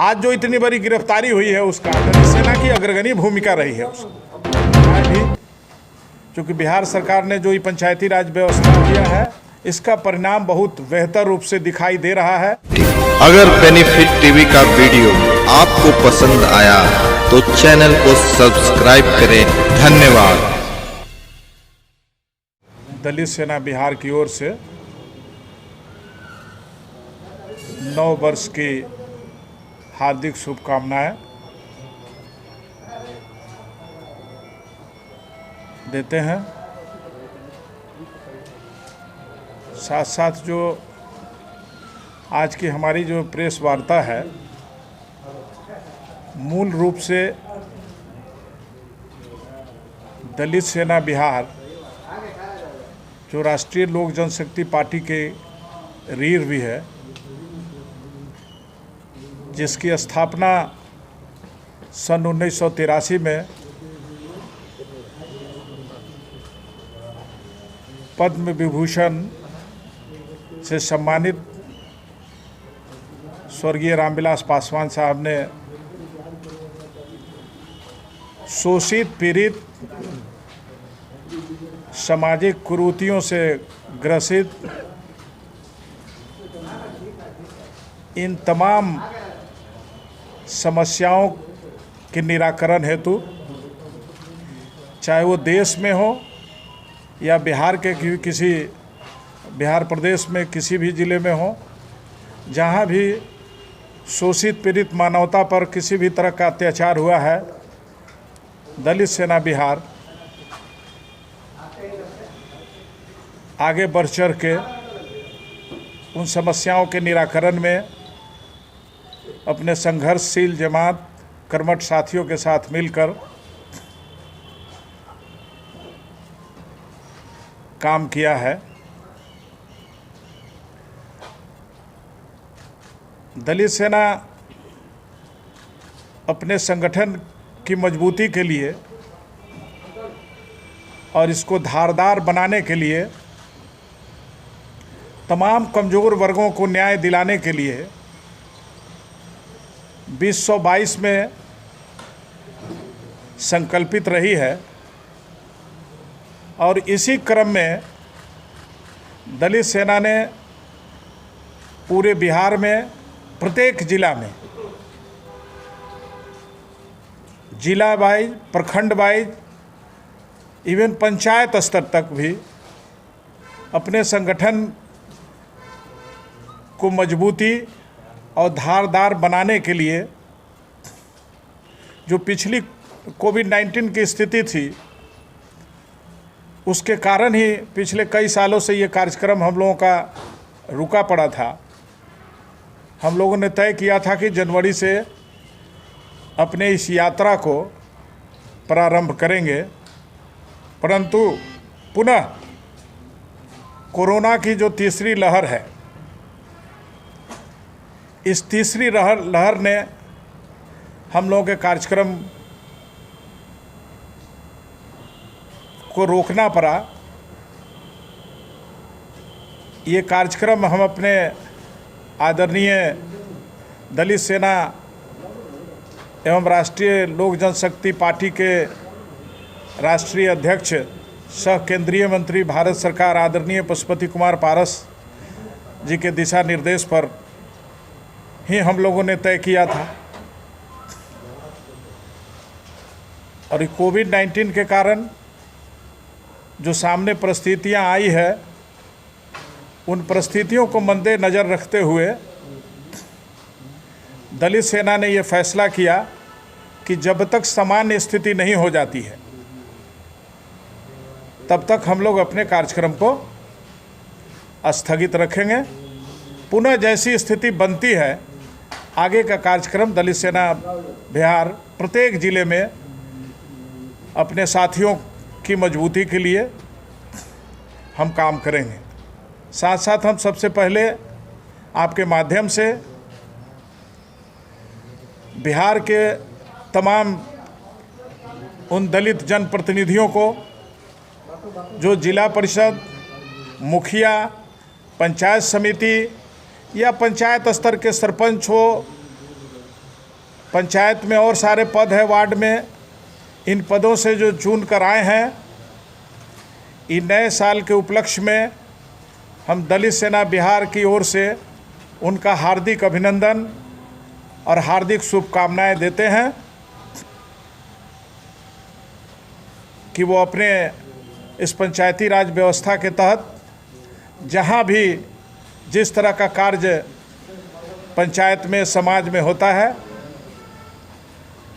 आज जो इतनी बड़ी गिरफ्तारी हुई है उसका दलित सेना की अग्रगणी भूमिका रही है उसमें भी, चूँकि बिहार सरकार ने जो ये पंचायती राज व्यवस्था किया है इसका परिणाम बहुत बेहतर रूप से दिखाई दे रहा है। अगर बेनिफिट टीवी का वीडियो आपको पसंद आया तो चैनल को सब्सक्राइब करें। धन्यवाद। दलित सेना बिहार की ओर से 9 वर्ष की हार्दिक शुभकामनाएं देते हैं। साथ साथ जो आज की हमारी जो प्रेस वार्ता है मूल रूप से दलित सेना बिहार जो राष्ट्रीय लोक जनशक्ति पार्टी के रीढ़ भी है, जिसकी स्थापना सन 1983 में पद्म विभूषण से सम्मानित स्वर्गीय रामविलास पासवान साहब ने शोषित पीड़ित सामाजिक कुरीतियों से ग्रसित इन तमाम समस्याओं के निराकरण हेतु, चाहे वो देश में हो या बिहार के किसी बिहार प्रदेश में किसी भी ज़िले में हो, जहाँ भी शोषित पीड़ित मानवता पर किसी भी तरह का अत्याचार हुआ है, दलित सेना बिहार आगे बढ़ चढ़ के उन समस्याओं के निराकरण में अपने संघर्षशील जमात कर्मठ साथियों के साथ मिलकर काम किया है। दलित सेना अपने संगठन की मजबूती के लिए और इसको धारदार बनाने के लिए, तमाम कमज़ोर वर्गों को न्याय दिलाने के लिए 2022 में संकल्पित रही है। और इसी क्रम में दलित सेना ने पूरे बिहार में प्रत्येक जिला में, जिला वाइज, प्रखंड वाइज, इवन पंचायत स्तर तक भी अपने संगठन को मजबूती और धारदार बनाने के लिए, जो पिछली कोविड-19 की स्थिति थी उसके कारण ही पिछले कई सालों से ये कार्यक्रम हम लोगों का रुका पड़ा था। हम लोगों ने तय किया था कि जनवरी से अपने इस यात्रा को प्रारंभ करेंगे, परंतु पुनः कोरोना की जो तीसरी लहर है, इस तीसरी लहर ने हम लोगों के कार्यक्रम को रोकना पड़ा। ये कार्यक्रम हम अपने आदरणीय दलित सेना एवं राष्ट्रीय लोक जनशक्ति पार्टी के राष्ट्रीय अध्यक्ष सह केंद्रीय मंत्री भारत सरकार आदरणीय पशुपति कुमार पारस जी के दिशा निर्देश पर ही हम लोगों ने तय किया था। और कोविड-19 के कारण जो सामने परिस्थितियां आई है, उन परिस्थितियों को मद्देनज़र रखते हुए दलित सेना ने ये फैसला किया कि जब तक सामान्य स्थिति नहीं हो जाती है तब तक हम लोग अपने कार्यक्रम को स्थगित रखेंगे। पुनः जैसी स्थिति बनती है, आगे का कार्यक्रम दलित सेना बिहार प्रत्येक ज़िले में अपने साथियों की मजबूती के लिए हम काम करेंगे। साथ साथ हम सबसे पहले आपके माध्यम से बिहार के तमाम उन दलित जनप्रतिनिधियों को जो जिला परिषद, मुखिया, पंचायत समिति या पंचायत स्तर के सरपंच हो पंचायत में और सारे पद है वार्ड में, इन पदों से जो चुन कर आए हैं, इन नए साल के उपलक्ष्य में हम दलित सेना बिहार की ओर से उनका हार्दिक अभिनंदन और हार्दिक शुभकामनाएं देते हैं कि वो अपने इस पंचायती राज व्यवस्था के तहत जहां भी जिस तरह का कार्य पंचायत में समाज में होता है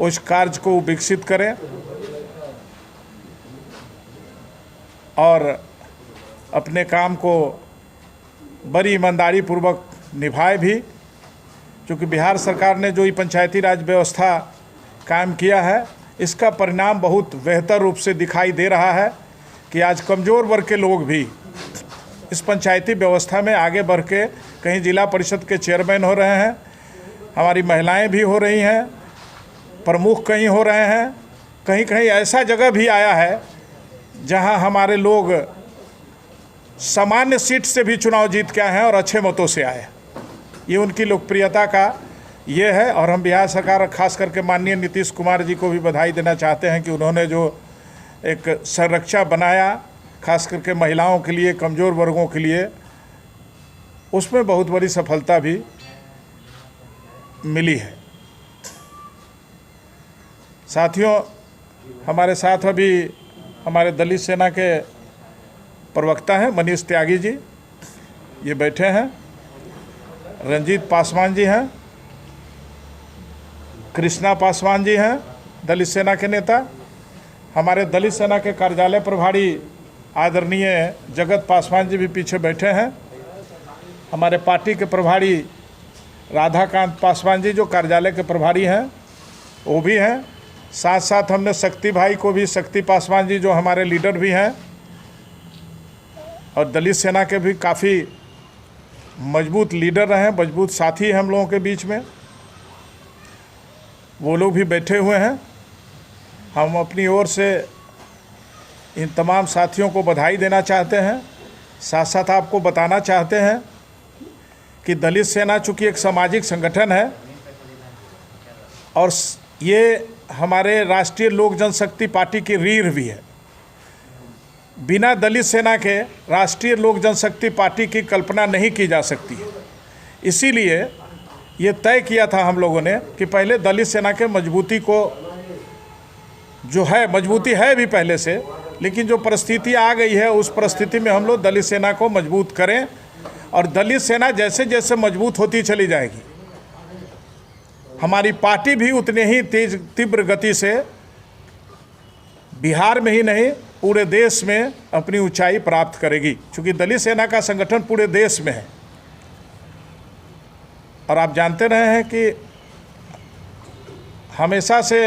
उस कार्य को विकसित करें और अपने काम को बड़ी ईमानदारी पूर्वक निभाए भी, क्योंकि बिहार सरकार ने जो ये पंचायती राज व्यवस्था कायम किया है इसका परिणाम बहुत बेहतर रूप से दिखाई दे रहा है कि आज कमज़ोर वर्ग के लोग भी इस पंचायती व्यवस्था में आगे बढ़ के कहीं जिला परिषद के चेयरमैन हो रहे हैं, हमारी महिलाएं भी हो रही हैं, प्रमुख कहीं हो रहे हैं, कहीं कहीं ऐसा जगह भी आया है जहां हमारे लोग सामान्य सीट से भी चुनाव जीत के आए हैं और अच्छे मतों से आए। ये उनकी लोकप्रियता का ये है। और हम बिहार सरकार, खास करके माननीय नीतीश कुमार जी को भी बधाई देना चाहते हैं कि उन्होंने जो एक संरक्षा बनाया खास करके महिलाओं के लिए, कमज़ोर वर्गों के लिए, उसमें बहुत बड़ी सफलता भी मिली है। साथियों, हमारे साथ अभी हमारे दलित सेना के प्रवक्ता हैं मनीष त्यागी जी, ये बैठे हैं। रंजीत पासवान जी हैं, कृष्णा पासवान जी हैं, दलित सेना के नेता। हमारे दलित सेना के कार्यालय प्रभारी आदरणीय जगत पासवान जी भी पीछे बैठे हैं। हमारे पार्टी के प्रभारी राधाकांत पासवान जी जो कार्यालय के प्रभारी हैं वो भी हैं। साथ साथ हमने शक्ति भाई को भी, शक्ति पासवान जी जो हमारे लीडर भी हैं और दलित सेना के भी काफ़ी मजबूत लीडर रहे, मजबूत साथी हैं हम लोगों के बीच में, वो लोग भी बैठे हुए हैं। हम अपनी ओर से इन तमाम साथियों को बधाई देना चाहते हैं। साथ साथ आपको बताना चाहते हैं कि दलित सेना चूँकि एक सामाजिक संगठन है और ये हमारे राष्ट्रीय लोक जनशक्ति पार्टी की रीढ़ भी है। बिना दलित सेना के राष्ट्रीय लोक जनशक्ति पार्टी की कल्पना नहीं की जा सकती है। इसीलिए ये तय किया था हम लोगों ने कि पहले दलित सेना के मजबूती को, जो है मजबूती है भी पहले से, लेकिन जो परिस्थिति आ गई है उस परिस्थिति में हम लोग दलित सेना को मजबूत करें और दलित सेना जैसे जैसे मजबूत होती चली जाएगी हमारी पार्टी भी उतने ही तीव्र गति से बिहार में ही नहीं पूरे देश में अपनी ऊंचाई प्राप्त करेगी, क्योंकि दलित सेना का संगठन पूरे देश में है। और आप जानते रहे हैं कि हमेशा से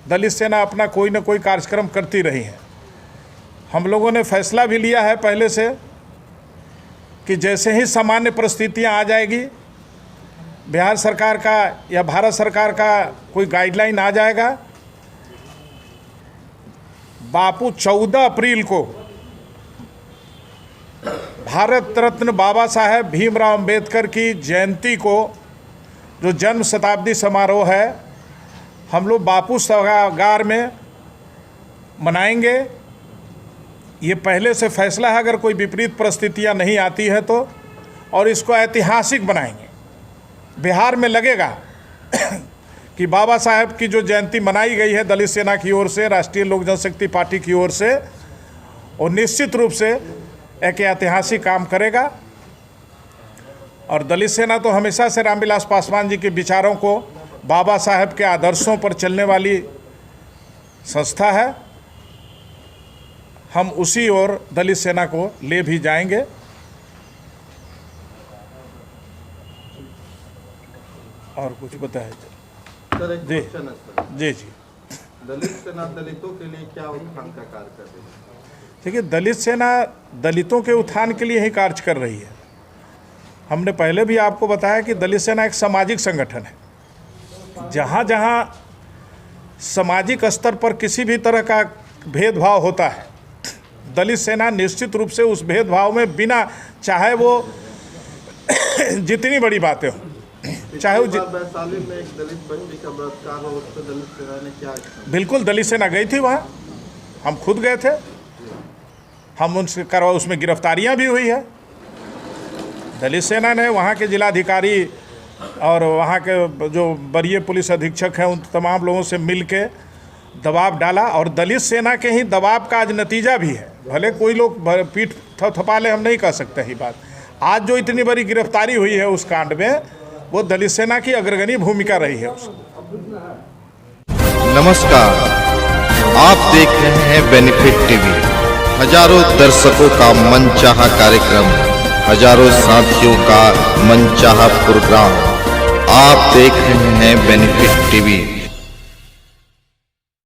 दलित सेना अपना कोई ना कोई कार्यक्रम करती रही है। हम लोगों ने फैसला भी लिया है पहले से कि जैसे ही सामान्य परिस्थितियां आ जाएगी, बिहार सरकार का या भारत सरकार का कोई गाइडलाइन आ जाएगा, बापू 14 अप्रैल को भारत रत्न बाबा साहेब भीमराव अंबेडकर की जयंती को, जो जन्म शताब्दी समारोह है, हम लोग बापू सभागार में मनाएंगे। ये पहले से फैसला है, अगर कोई विपरीत परिस्थितियां नहीं आती है तो, और इसको ऐतिहासिक बनाएंगे। बिहार में लगेगा कि बाबा साहेब की जो जयंती मनाई गई है दलित सेना की ओर से, राष्ट्रीय लोक जनशक्ति पार्टी की ओर से, और निश्चित रूप से एक ऐतिहासिक काम करेगा। और दलित सेना तो हमेशा से रामविलास पासवान जी के विचारों को, बाबा साहेब के आदर्शों पर चलने वाली संस्था है। हम उसी ओर दलित सेना को ले भी जाएंगे। और कुछ बताएं सर? एक जी क्वेश्चन है सर। जी जी दलित सेना दलितों के लिए क्या उत्थान का कार्य कर रही है? देखिए, दलित सेना दलितों के उत्थान के लिए ही कार्य कर रही है। हमने पहले भी आपको बताया कि दलित सेना एक सामाजिक संगठन है। जहाँ जहाँ सामाजिक स्तर पर किसी भी तरह का भेदभाव होता है, दलित सेना निश्चित रूप से उस भेदभाव में बिना, चाहे वो जितनी बड़ी बातें हों, चाहे वो वैशाली में एक दलित बच्ची का बलात्कार हो, उस पर दलित सेना ने क्या बिल्कुल दलित सेना गई थी वहाँ, हम खुद गए थे, हम उनसे उसमें गिरफ्तारियाँ भी हुई है। दलित सेना ने वहाँ के जिलाधिकारी और वहाँ के जो वरीय पुलिस अधीक्षक हैं उन तमाम लोगों से मिल के दबाव डाला, और दलित सेना के ही दबाव का आज नतीजा भी है। भले कोई लोग पीठ थपथपा ले, हम नहीं कह सकते ही बात। आज जो इतनी बड़ी गिरफ्तारी हुई है उस कांड में, वो दलित सेना की अग्रगणी भूमिका रही है उसको। नमस्कार, आप देख रहे हैं बेनिफिट टीवी। हजारों दर्शकों का मनचाहा कार्यक्रम, हजारों साथियों का मनचाहा प्रोग्राम, आप देख रहे हैं बेनिफिट टीवी।